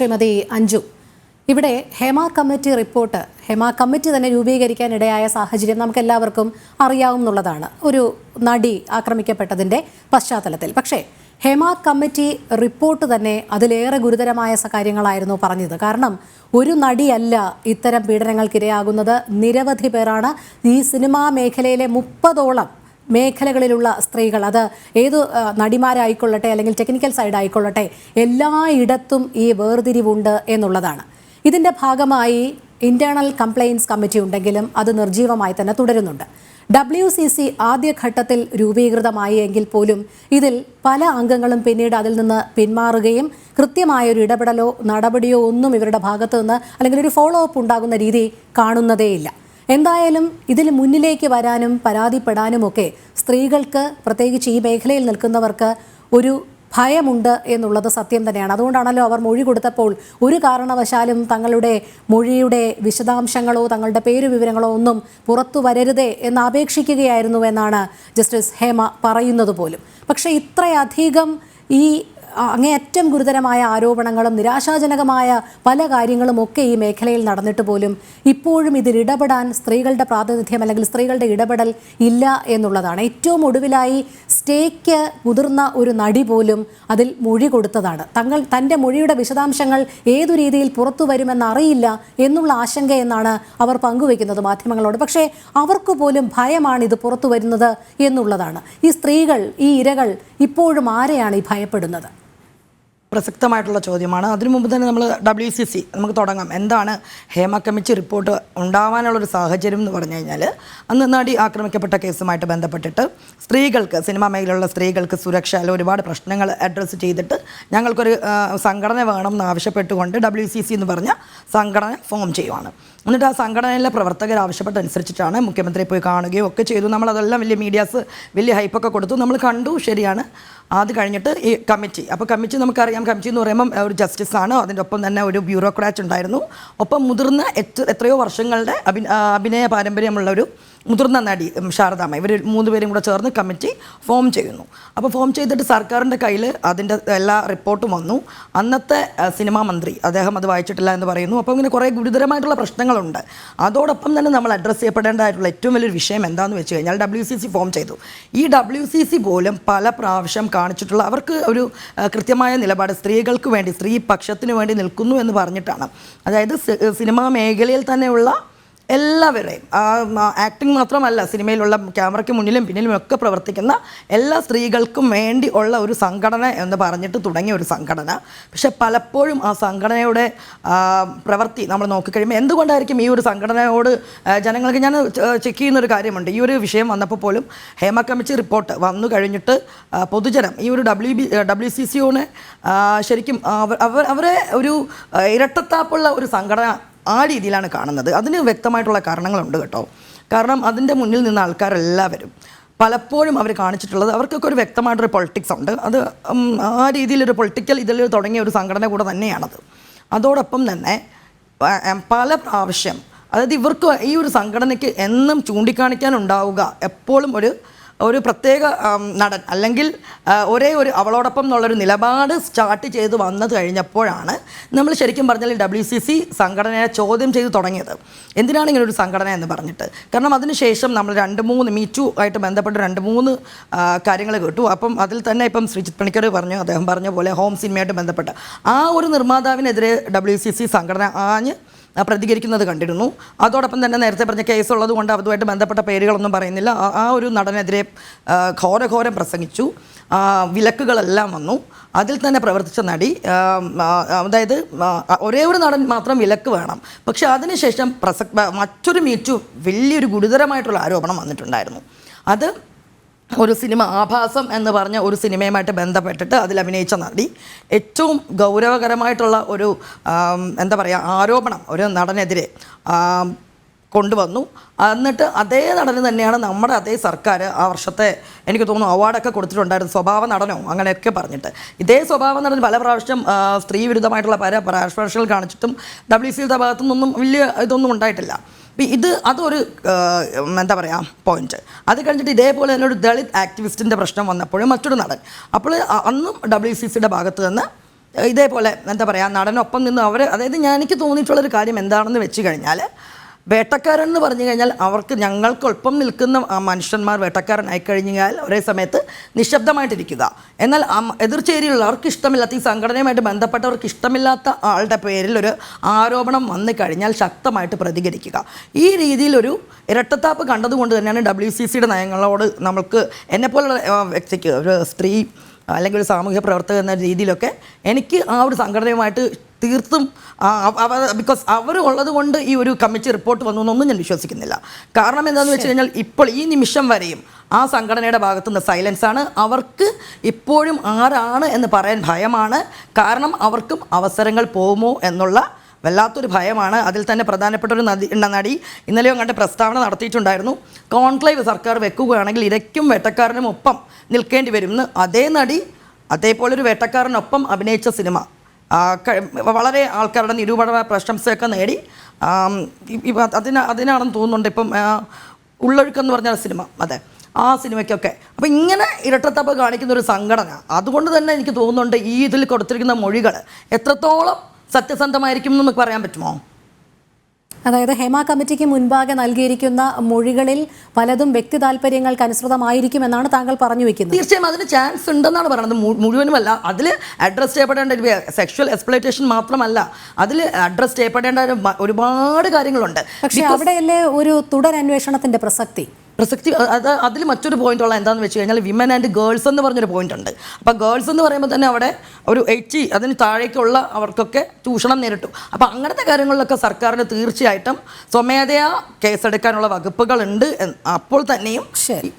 ശ്രീമതി അഞ്ജു, ഇവിടെ Hema committee report, Hema committee തന്നെ രൂപീകരിക്കാനിടയായ സാഹചര്യം നമുക്കെല്ലാവർക്കും അറിയാവുന്നതാണ്, ഒരു നടി ആക്രമിക്കപ്പെട്ടതിൻ്റെ പശ്ചാത്തലത്തിൽ. പക്ഷേ ഹേമ കമ്മിറ്റി റിപ്പോർട്ട് തന്നെ അതിലേറെ ഗുരുതരമായ കാര്യങ്ങളായിരുന്നു പറഞ്ഞത്. കാരണം ഒരു നടിയല്ല ഇത്തരം പീഡനങ്ങൾക്കിരയാകുന്നത്, നിരവധി പേരാണ്. ഈ സിനിമാ മേഖലയിലെ 30ഓളം മേഖലകളിലുള്ള സ്ത്രീകൾ, അത് ഏതു നടിമാരായിക്കൊള്ളട്ടെ അല്ലെങ്കിൽ ടെക്നിക്കൽ സൈഡ് ആയിക്കൊള്ളട്ടെ, എല്ലായിടത്തും ഈ വേർതിരിവുണ്ട് എന്നുള്ളതാണ്. ഇതിൻ്റെ ഭാഗമായി ഇന്റേണൽ കംപ്ലയിൻസ് കമ്മിറ്റി ഉണ്ടെങ്കിലും അത് നിർജീവമായി തന്നെ തുടരുന്നുണ്ട്. WCC ആദ്യഘട്ടത്തിൽ രൂപീകൃതമായി എങ്കിൽ പോലും ഇതിൽ പല അംഗങ്ങളും പിന്നീട് അതിൽ നിന്ന് പിന്മാറുകയും കൃത്യമായൊരു ഇടപെടലോ നടപടിയോ ഒന്നും ഇവരുടെ ഭാഗത്തു നിന്ന് അല്ലെങ്കിൽ ഒരു ഫോളോ അപ്പ് ഉണ്ടാകുന്ന രീതി കാണുന്നതേയില്ല. എന്തായാലും ഇതിൽ മുന്നിലേക്ക് വരാനും പരാതിപ്പെടാനുമൊക്കെ സ്ത്രീകൾക്ക്, പ്രത്യേകിച്ച് ഈ മേഖലയിൽ നിൽക്കുന്നവർക്ക് ഒരു ഭയമുണ്ട് എന്നുള്ളത് സത്യം തന്നെയാണ്. അതുകൊണ്ടാണല്ലോ അവർ മൊഴി കൊടുത്തപ്പോൾ ഒരു കാരണവശാലും തങ്ങളുടെ മൊഴിയുടെ വിശദാംശങ്ങളോ തങ്ങളുടെ പേരുവിവരങ്ങളോ ഒന്നും പുറത്തു വരരുതേ എന്ന് അപേക്ഷിക്കുകയായിരുന്നു എന്നാണ് ജസ്റ്റിസ് ഹേമ പറയുന്നത് പോലും. പക്ഷേ ഇത്രയധികം ഈ അങ്ങേയറ്റം ഗുരുതരമായ ആരോപണങ്ങളും നിരാശാജനകമായ പല കാര്യങ്ങളുമൊക്കെ ഈ മേഖലയിൽ നടന്നിട്ട് പോലും ഇപ്പോഴും ഇതിൽ ഇടപെടാൻ സ്ത്രീകളുടെ പ്രാതിനിധ്യം അല്ലെങ്കിൽ സ്ത്രീകളുടെ ഇടപെടൽ ഇല്ല എന്നുള്ളതാണ്. ഏറ്റവും ഒടുവിലായി സ്റ്റേക്ക് മുതിർന്ന ഒരു നടി പോലും അതിൽ മൊഴി കൊടുത്തതാണ്. തൻ്റെ മൊഴിയുടെ വിശദാംശങ്ങൾ ഏതു രീതിയിൽ പുറത്തു വരുമെന്നറിയില്ല എന്നുള്ള ആശങ്കയെന്നാണ് അവർ പങ്കുവയ്ക്കുന്നത് മാധ്യമങ്ങളോട്. പക്ഷേ അവർക്ക് പോലും ഭയമാണ് ഇത് പുറത്തു വരുന്നത് എന്നുള്ളതാണ്. ഈ സ്ത്രീകൾ, ഈ ഇരകൾ ഇപ്പോഴും ആരെയാണ് ഈ ഭയപ്പെടുന്നത്? പ്രസക്തമായിട്ടുള്ള ചോദ്യമാണ്. അതിനു മുമ്പ് തന്നെ നമ്മൾ WCC നമുക്ക് തുടങ്ങാം. എന്താണ് ഹേമ കമ്മിറ്റി റിപ്പോർട്ട് ഉണ്ടാവാനുള്ളൊരു സാഹചര്യം എന്ന് പറഞ്ഞു കഴിഞ്ഞാൽ, അന്ന് നടി ആക്രമിക്കപ്പെട്ട കേസുമായിട്ട് ബന്ധപ്പെട്ടിട്ട് സ്ത്രീകൾക്ക്, സിനിമാ മേഖലയിലുള്ള സ്ത്രീകൾക്ക് സുരക്ഷയിൽ ഒരുപാട് പ്രശ്നങ്ങൾ അഡ്രസ്സ് ചെയ്തിട്ട് ഞങ്ങൾക്കൊരു സംഘടന വേണം എന്നാവശ്യപ്പെട്ടുകൊണ്ട് WCC എന്ന് പറഞ്ഞ സംഘടന ഫോം ചെയ്യുവാണ്. എന്നിട്ട് ആ സംഘടനയിലെ പ്രവർത്തകർ ആവശ്യപ്പെട്ടനുസരിച്ചിട്ടാണ് മുഖ്യമന്ത്രിയെ പോയി കാണുകയും ഒക്കെ ചെയ്തു. നമ്മളതെല്ലാം വലിയ മീഡിയാസ് വലിയ ഹൈപ്പൊക്കെ കൊടുത്തു, നമ്മൾ കണ്ടു, ശരിയാണ്. അത് കഴിഞ്ഞിട്ട് ഈ കമ്മിറ്റി, അപ്പോൾ കമ്മിറ്റി നമുക്കറിയാം, കമ്മിറ്റി എന്ന് പറയുമ്പം ഒരു ജസ്റ്റിസാണ്, അതിൻ്റെ ഒപ്പം തന്നെ ഒരു ബ്യൂറോക്രാറ്റ് ഉണ്ടായിരുന്നു, ഒപ്പം മുതിർന്ന എത്രയോ വർഷങ്ങളുടെ അഭിനയ പാരമ്പര്യമുള്ള ഒരു മുതിർന്ന നടി ശാരദാമ്മ. ഇവർ 3 പേരും കൂടെ ചേർന്ന് കമ്മിറ്റി ഫോം ചെയ്യുന്നു. അപ്പോൾ ഫോം ചെയ്തിട്ട് സർക്കാരിൻ്റെ കയ്യിൽ അതിൻ്റെ എല്ലാ റിപ്പോർട്ടും വന്നു. അന്നത്തെ സിനിമാ മന്ത്രി അദ്ദേഹം അത് വായിച്ചിട്ടില്ല എന്ന് പറയുന്നു. അപ്പോൾ ഇങ്ങനെ കുറേ ഗുരുതരമായിട്ടുള്ള പ്രശ്നങ്ങളുണ്ട്. അതോടൊപ്പം തന്നെ നമ്മൾ അഡ്രസ്സ് ചെയ്യപ്പെടേണ്ടതായിട്ടുള്ള ഏറ്റവും വലിയൊരു വിഷയം എന്താണെന്ന് വെച്ച് കഴിഞ്ഞാൽ, WCC ഫോം ചെയ്തു. ഈ WCC പോലും പല പ്രാവശ്യം കാണിച്ചിട്ടുള്ള, അവർക്ക് ഒരു കൃത്യമായ നിലപാട് സ്ത്രീകൾക്ക് വേണ്ടി, സ്ത്രീ പക്ഷത്തിന് വേണ്ടി നിൽക്കുന്നു എന്ന് പറഞ്ഞിട്ടാണ്. അതായത് സിനിമാ മേഖലയിൽ തന്നെയുള്ള എല്ലാവരെയും, ആക്ടിങ് മാത്രമല്ല, സിനിമയിലുള്ള ക്യാമറയ്ക്ക് മുന്നിലും പിന്നിലും ഒക്കെ പ്രവർത്തിക്കുന്ന എല്ലാ സ്ത്രീകൾക്കും വേണ്ടി ഉള്ള ഒരു സംഘടന എന്ന് പറഞ്ഞിട്ട് തുടങ്ങിയ ഒരു സംഘടന. പക്ഷെ പലപ്പോഴും ആ സംഘടനയുടെ പ്രവൃത്തി നമ്മൾ നോക്കിക്കഴിയുമ്പോൾ എന്തുകൊണ്ടായിരിക്കും ഈ ഒരു സംഘടനയോട് ജനങ്ങൾക്ക്, ഞാൻ ചെക്ക് ചെയ്യുന്നൊരു കാര്യമുണ്ട്, ഈ ഒരു വിഷയം വന്നപ്പോൾ പോലും ഹേമ കമ്മിറ്റി റിപ്പോർട്ട് വന്നു കഴിഞ്ഞിട്ട് പൊതുജനം ഈ ഒരു WCCയോനെ ശരിക്കും അവരെ ഒരു ഇരട്ടത്താപ്പുള്ള ഒരു സംഘടന ആ രീതിയിലാണ് കാണുന്നത്. അതിന് വ്യക്തമായിട്ടുള്ള കാരണങ്ങളുണ്ട് കേട്ടോ. കാരണം അതിൻ്റെ മുന്നിൽ നിന്ന ആൾക്കാരെല്ലാവരും പലപ്പോഴും അവർ കാണിച്ചിട്ടുള്ളത്, അവർക്കൊക്കെ ഒരു വ്യക്തമായിട്ടൊരു പൊളിറ്റിക്സ് ഉണ്ട്. അത് ആ രീതിയിലൊരു പൊളിറ്റിക്കൽ ഇതിൽ തുടങ്ങിയ ഒരു സംഘടന കൂടെ തന്നെയാണത്. അതോടൊപ്പം തന്നെ പല പ്രാവശ്യം, അതായത് ഇവർക്ക് ഈ ഒരു സംഘടനയ്ക്ക് എന്നും ചൂണ്ടിക്കാണിക്കാനുണ്ടാവുക എപ്പോഴും ഒരു പ്രത്യേക നടൻ അല്ലെങ്കിൽ ഒരേ ഒരു അവളോടൊപ്പം എന്നുള്ളൊരു നിലപാട് സ്റ്റാർട്ട് ചെയ്ത് വന്നത് കഴിഞ്ഞപ്പോഴാണ് നമ്മൾ ശരിക്കും പറഞ്ഞാൽ WCC സംഘടനയെ ചോദ്യം ചെയ്ത് തുടങ്ങിയത്. എന്തിനാണ് ഇങ്ങനെ ഒരു സംഘടന എന്ന് പറഞ്ഞിട്ട്. കാരണം അതിനുശേഷം നമ്മൾ 2-3 മീറ്റു ആയിട്ട് ബന്ധപ്പെട്ട് 2-3 കാര്യങ്ങൾ കേട്ടു. അപ്പം അതിൽ തന്നെ ഇപ്പം ശ്രീജിത്ത് പണിക്കർ പറഞ്ഞു, അദ്ദേഹം പറഞ്ഞ പോലെ ഹോം സിനിമയായിട്ട് ബന്ധപ്പെട്ട് ആ ഒരു നിർമ്മാതാവിനെതിരെ WCC സംഘടന പ്രതികരിക്കുന്നത് കണ്ടിരുന്നു. അതോടൊപ്പം തന്നെ നേരത്തെ പറഞ്ഞ കേസുള്ളത് കൊണ്ട് അതുമായിട്ട് ബന്ധപ്പെട്ട പേരുകളൊന്നും പറയുന്നില്ല. ആ ഒരു നടനെതിരെ ഘോരഘോരം പ്രസംഗിച്ചു. വിലക്കുകളെല്ലാം വന്നു. അതിൽ തന്നെ പ്രവർത്തിച്ച നടി, അതായത് ഒരേ ഒരു നടൻ മാത്രം വിലക്ക് വേണം. പക്ഷെ അതിനുശേഷം മറ്റൊരു മീറ്റു വലിയൊരു ഗുരുതരമായിട്ടുള്ള ആരോപണം വന്നിട്ടുണ്ടായിരുന്നു. അത് ഒരു സിനിമ, ആഭാസം എന്ന് പറഞ്ഞ ഒരു സിനിമയുമായിട്ട് ബന്ധപ്പെട്ടിട്ട് അതിൽ അഭിനയിച്ച നടി ഏറ്റവും ഗൗരവകരമായിട്ടുള്ള ഒരു എന്താ പറയുക ആരോപണം ഒരു നടനെതിരെ കൊണ്ടുവന്നു. എന്നിട്ട് അതേ നടന് തന്നെയാണ് നമ്മുടെ അതേ സർക്കാർ ആ വർഷത്തെ എനിക്ക് തോന്നുന്നു അവാർഡൊക്കെ കൊടുത്തിട്ടുണ്ടായിരുന്നു, സ്വഭാവ നടനോ അങ്ങനെയൊക്കെ പറഞ്ഞിട്ട്. ഇതേ സ്വഭാവ നടൻ പല പ്രാവശ്യം സ്ത്രീ വിരുദ്ധമായിട്ടുള്ള പല പരാമർശങ്ങൾ കാണിച്ചിട്ടും WCCയുടെ ഭാഗത്തു നിന്നൊന്നും വലിയ ഇതൊന്നും ഉണ്ടായിട്ടില്ല. അതൊരു എന്താ പറയുക പോയിന്റ്. അത് കഴിഞ്ഞിട്ട് ഇതേപോലെ തന്നെ ഒരു ദളിത് ആക്ടിവിസ്റ്റിൻ്റെ പ്രശ്നം വന്നപ്പോഴും മറ്റൊരു നടൻ, അപ്പോൾ അന്നും WCCയുടെ ഭാഗത്ത് നിന്ന് ഇതേപോലെ എന്താ പറയുക നടനൊപ്പം നിന്ന് അവർ അതായത് എനിക്ക് തോന്നിയിട്ടുള്ളൊരു കാര്യം എന്താണെന്ന് വെച്ച് കഴിഞ്ഞാൽ വേട്ടക്കാരൻ എന്ന് പറഞ്ഞു കഴിഞ്ഞാൽ അവർക്ക് ഞങ്ങൾക്കൊപ്പം നിൽക്കുന്ന മനുഷ്യന്മാർ വേട്ടക്കാരനായി കഴിഞ്ഞാൽ ഒരേ സമയത്ത് നിശബ്ദമായിട്ടിരിക്കുക. എന്നാൽ എതിർചേരിയുള്ളവർക്ക് ഇഷ്ടമില്ലാത്ത ഈ സംഘടനയുമായിട്ട് ബന്ധപ്പെട്ടവർക്ക് ഇഷ്ടമില്ലാത്ത ആളുടെ പേരിൽ ഒരു ആരോപണം വന്നു കഴിഞ്ഞാൽ ശക്തമായിട്ട് പ്രതികരിക്കുക. ഈ രീതിയിലൊരു ഇരട്ടത്താപ്പ് കണ്ടതുകൊണ്ട് തന്നെയാണ് WCCയുടെ നയങ്ങളോട് നമുക്ക് എന്നെപ്പോലുള്ള വ്യക്തിക്ക് ഒരു സ്ത്രീ അല്ലെങ്കിൽ ഒരു സാമൂഹ്യ പ്രവർത്തക എന്ന രീതിയിലൊക്കെ എനിക്ക് ആ ഒരു സംഘടനയുമായിട്ട് തീർത്തും ബിക്കോസ് അവർ ഉള്ളത് കൊണ്ട് ഈ ഒരു കമ്മിറ്റി റിപ്പോർട്ട് വന്നു എന്നൊന്നും ഞാൻ വിശ്വസിക്കുന്നില്ല. കാരണം എന്താണെന്ന് വെച്ച് കഴിഞ്ഞാൽ ഇപ്പോൾ ഈ നിമിഷം വരെയും ആ സംഘടനയുടെ ഭാഗത്തുനിന്ന് സൈലൻസാണ്. അവർക്ക് ഇപ്പോഴും ആരാണ് എന്ന് പറയാൻ ഭയമാണ്. കാരണം അവർക്കും അവസരങ്ങൾ പോകുമോ എന്നുള്ള വല്ലാത്തൊരു ഭയമാണ്. അതിൽ തന്നെ പ്രധാനപ്പെട്ട ഒരു നടി ഇന്നലെയോ കണ്ട പ്രസ്താവന നടത്തിയിട്ടുണ്ടായിരുന്നു. കോൺക്ലേവ് സർക്കാർ വെക്കുകയാണെങ്കിൽ ഇരയ്ക്കും വേട്ടക്കാരനും ഒപ്പം നിൽക്കേണ്ടി വരും എന്ന്. അതേ നടി അതേപോലൊരു വേട്ടക്കാരനൊപ്പം അഭിനയിച്ച സിനിമ വളരെ ആൾക്കാരുടെ നിരൂപണ പ്രശംസയൊക്കെ നേടി. അതിനാണെന്ന് തോന്നുന്നുണ്ട് ഇപ്പം ഉള്ളൊഴുക്കെന്ന് പറഞ്ഞ സിനിമ, അതെ ആ സിനിമയ്ക്കൊക്കെ. അപ്പോൾ ഇങ്ങനെ ഇരട്ടത്തപ്പ് കാണിക്കുന്ന ഒരു സംഘടന, അതുകൊണ്ട് തന്നെ എനിക്ക് തോന്നുന്നുണ്ട് ഈ ഇതിൽ കൊടുത്തിരിക്കുന്ന മൊഴികൾ എത്രത്തോളം സത്യസന്ധമായിരിക്കും എന്ന് നമുക്ക് പറയാൻ പറ്റുമോ? അതായത് ഹേമ കമ്മിറ്റിക്ക് മുൻപാകെ നൽകിയിരിക്കുന്ന മൊഴികളിൽ പലതും വ്യക്തി താല്പര്യങ്ങൾക്ക് അനുസൃതമായിരിക്കും എന്നാണ് താങ്കൾ പറഞ്ഞു വെക്കുന്നത്. തീർച്ചയായും അതിന് ചാൻസ് ഉണ്ടെന്നാണ് പറയുന്നത്. മുഴുവനുമല്ല, അതിൽ അഡ്രസ് ചെയ്യപ്പെടേണ്ട സെക്ഷൽ എക്സ്പ്ലോയിറ്റേഷൻ മാത്രമല്ല, അതിൽ അഡ്രസ് ചെയ്യപ്പെടേണ്ട ഒരുപാട് കാര്യങ്ങളുണ്ട്. പക്ഷേ അവിടെയല്ലേ ഒരു തുടരന്വേഷണത്തിന്റെ പ്രസക്തി. അതിൽ മറ്റൊരു പോയിന്റ് ഉള്ള എന്താണെന്ന് വെച്ച് കഴിഞ്ഞാൽ വിമൻ ആൻഡ് ഗേൾസ് എന്ന് പറഞ്ഞൊരു പോയിന്റ് ഉണ്ട്. അപ്പോൾ ഗേൾസ് എന്ന് പറയുമ്പോൾ തന്നെ അവിടെ ഒരു 80 അതിന് താഴേക്കുള്ള അവർക്കൊക്കെ ചൂഷണം നേരിട്ടു. അപ്പോൾ അങ്ങനത്തെ കാര്യങ്ങളിലൊക്കെ സർക്കാരിന് തീർച്ചയായിട്ടും സ്വമേധയാ കേസെടുക്കാനുള്ള വകുപ്പുകളുണ്ട്. അപ്പോൾ തന്നെയും ശരി.